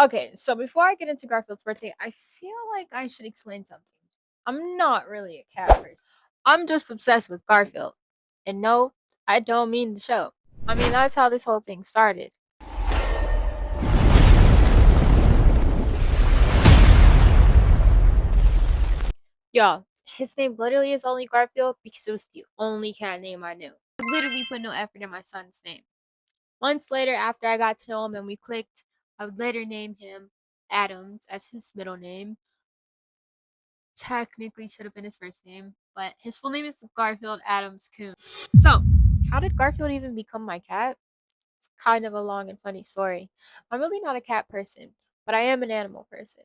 Okay, so before I get into Garfield's birthday, I feel like I should explain something. I'm not really a cat person. I'm just obsessed with Garfield. And no, I don't mean the show. I mean, that's how this whole thing started. Y'all, his name literally is only Garfield because it was the only cat name I knew. I literally put no effort in my son's name. Months later, after I got to know him and we clicked, I would later name him Adams as his middle name. Technically should have been his first name, but his full name is Garfield Adams Coon. So, how did Garfield even become my cat? It's kind of a long and funny story. I'm really not a cat person, but I am an animal person,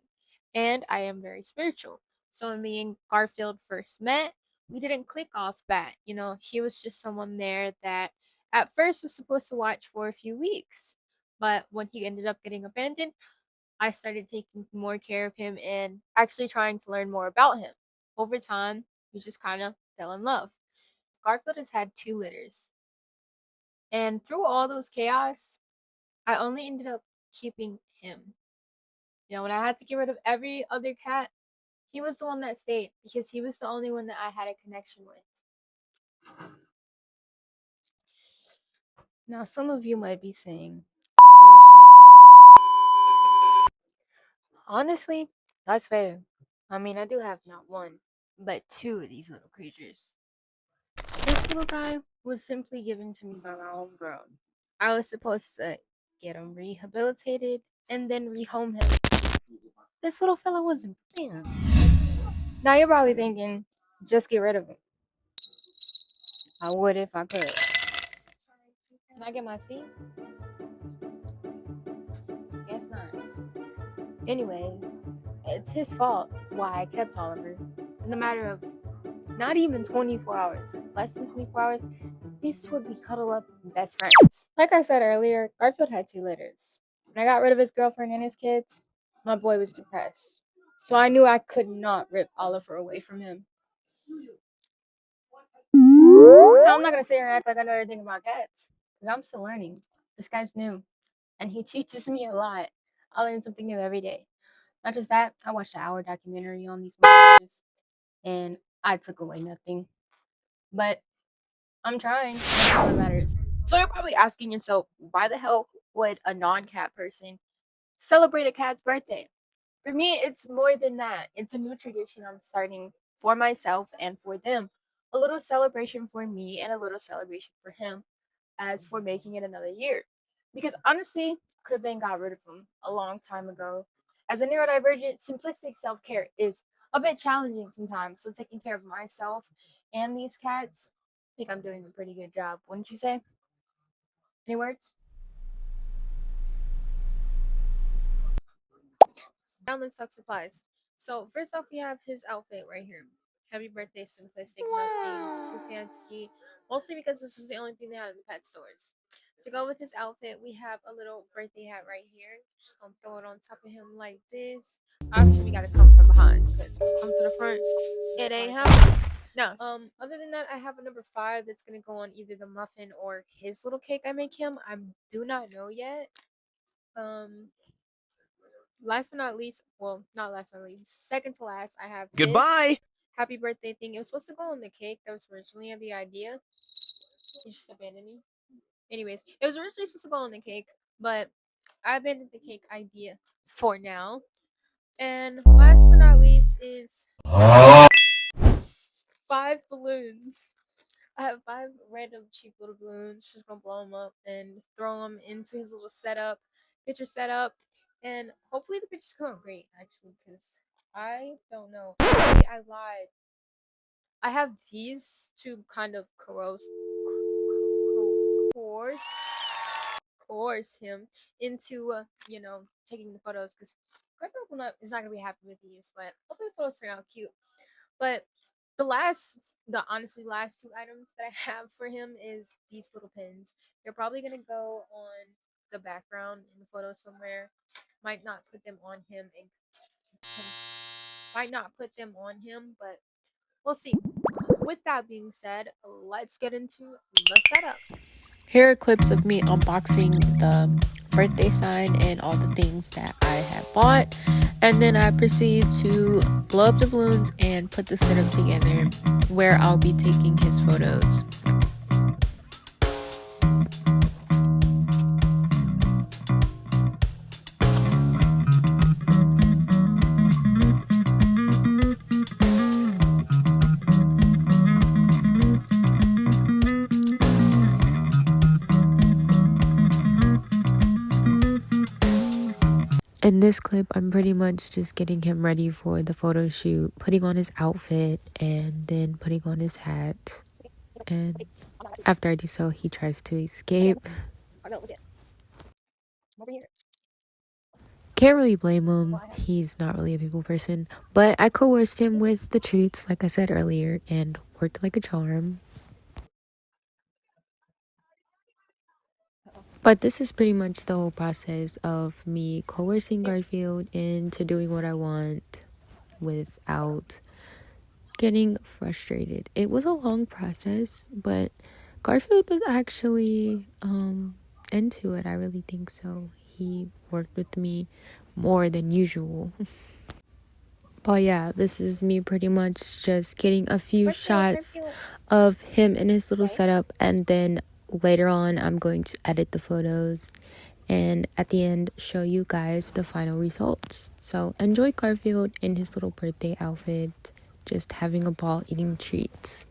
and I am very spiritual. So when me and Garfield first met, we didn't click off bat. He was just someone there that at first was supposed to watch for a few weeks, but when he ended up getting abandoned, I started taking more care of him and actually trying to learn more about him. Over time, we just kind of fell in love. Garfield has had 2 litters. And through all those chaos, I only ended up keeping him. When I had to get rid of every other cat, he was the one that stayed because he was the only one that I had a connection with. Now, some of you might be saying, honestly, that's fair. I mean, I do have not one, but 2 of these little creatures. This little guy was simply given to me by my homegrown. I was supposed to get him rehabilitated and then rehome him. This little fella wasn't. Damn. Now you're probably thinking, just get rid of him. I would if I could. Can I get my seat? Guess not. Anyways, it's his fault why I kept Oliver. It's in a matter of not even 24 hours, less than 24 hours, these 2 would be cuddle up best friends. Like I said earlier, Garfield had 2 litters. When I got rid of his girlfriend and his kids, my boy was depressed. So I knew I could not rip Oliver away from him. So I'm not gonna sit here and act like I know everything about cats, because I'm still learning. This guy's new, and he teaches me a lot. I learn something new every day. Not just that, I watched an hour documentary on these and I took away nothing. But I'm trying. That's all that matters. So you're probably asking yourself, why the hell would a non-cat person celebrate a cat's birthday? For me, it's more than that. It's a new tradition I'm starting for myself and for them. A little celebration for me and a little celebration for him as for making it another year. Because honestly, could have been got rid of him a long time ago. As a neurodivergent, simplistic self-care is a bit challenging sometimes. So taking care of myself and these cats, I think I'm doing a pretty good job. Wouldn't you say? Any words? Now let's talk supplies. So first off, we have his outfit right here. Happy birthday, simplistic, nothing too fancy. Mostly because this was the only thing they had in the pet stores. To go with his outfit, we have a little birthday hat right here. Just gonna throw it on top of him like this. Obviously, we gotta come from behind because come to the front, it ain't happening. No. Other than that, I have a number 5 that's gonna go on either the muffin or his little cake I make him. I do not know yet. Um, Last but not least, well, not last but not least, second to last, I have Goodbye. happy birthday thing. It was supposed to go on the cake. That was originally the idea. You just abandoned me. Anyways, it was originally supposed to go on the cake, but I abandoned the cake idea for now. And last but not least is 5 balloons. I have 5 random cheap little balloons. Just gonna blow them up and throw them into his little picture setup, and hopefully the pictures come out great. Actually, because I don't know. Maybe I lied. I have these to kind of coerce him into taking the photos because Garfield is not gonna be happy with these, but hopefully the photos turn out cute. But the honestly last 2 items that I have for him is these little pins. They're probably gonna go on the background in the photo somewhere. Might not put them on him and might not put them on him, but we'll see. With that being said, let's get into the setup. Here are clips of me unboxing the birthday sign and all the things that I had bought. And then I proceed to blow up the balloons and put the setup together where I'll be taking his photos. In this clip, I'm pretty much just getting him ready for the photo shoot, putting on his outfit, and then putting on his hat. And after I do so, he tries to escape. Can't really blame him. He's not really a people person. But I coerced him with the treats, like I said earlier, and worked like a charm. But this is pretty much the whole process of me coercing Garfield into doing what I want without getting frustrated. It was a long process, but Garfield was actually into it. I really think so. He worked with me more than usual. But yeah, this is me pretty much just getting a few shots of him in his little setup, and then later on I'm going to edit the photos and at the end show you guys the final results. So enjoy Garfield in his little birthday outfit, just having a ball eating treats.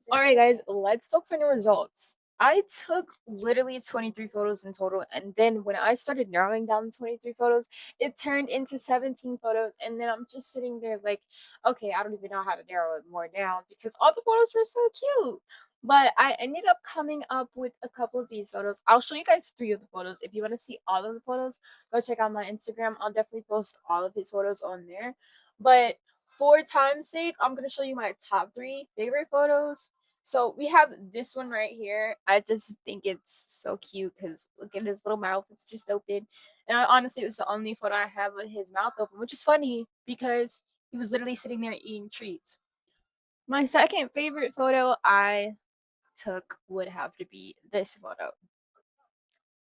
Alright, guys, let's talk final results. I took literally 23 photos in total, and then when I started narrowing down the 23 photos, it turned into 17 photos, and then I'm just sitting there like, okay, I don't even know how to narrow it more down because all the photos were so cute. But I ended up coming up with a couple of these photos. I'll show you guys 3 of the photos. If you want to see all of the photos, go check out my Instagram. I'll definitely post all of his photos on there. But for time's sake, I'm gonna show you my top 3 favorite photos. So we have this one right here. I just think it's so cute because look at his little mouth. It's just open. And honestly, it was the only photo I have with his mouth open, which is funny because he was literally sitting there eating treats. My second favorite photo I took would have to be this photo.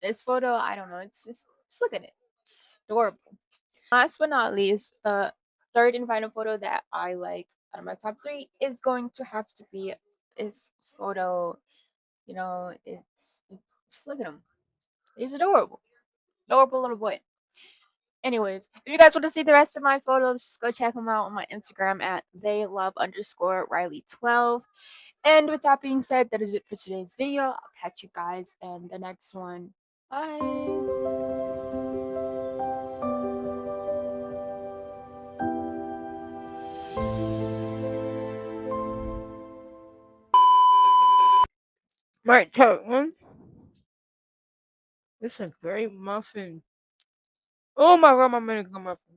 This photo, I don't know. It's just look at it. It's adorable. Last but not least, the third and final photo that I like out of my top 3 is going to have to be this photo. You know, it's just look at him. He's adorable. Adorable little boy. Anyways, if you guys want to see the rest of my photos, just go check them out on my Instagram at theylove_Riley12. And with that being said, that is it for today's video. I'll catch you guys in the next one. Bye. Right, so this is a great muffin. Oh my god, my minute muffin.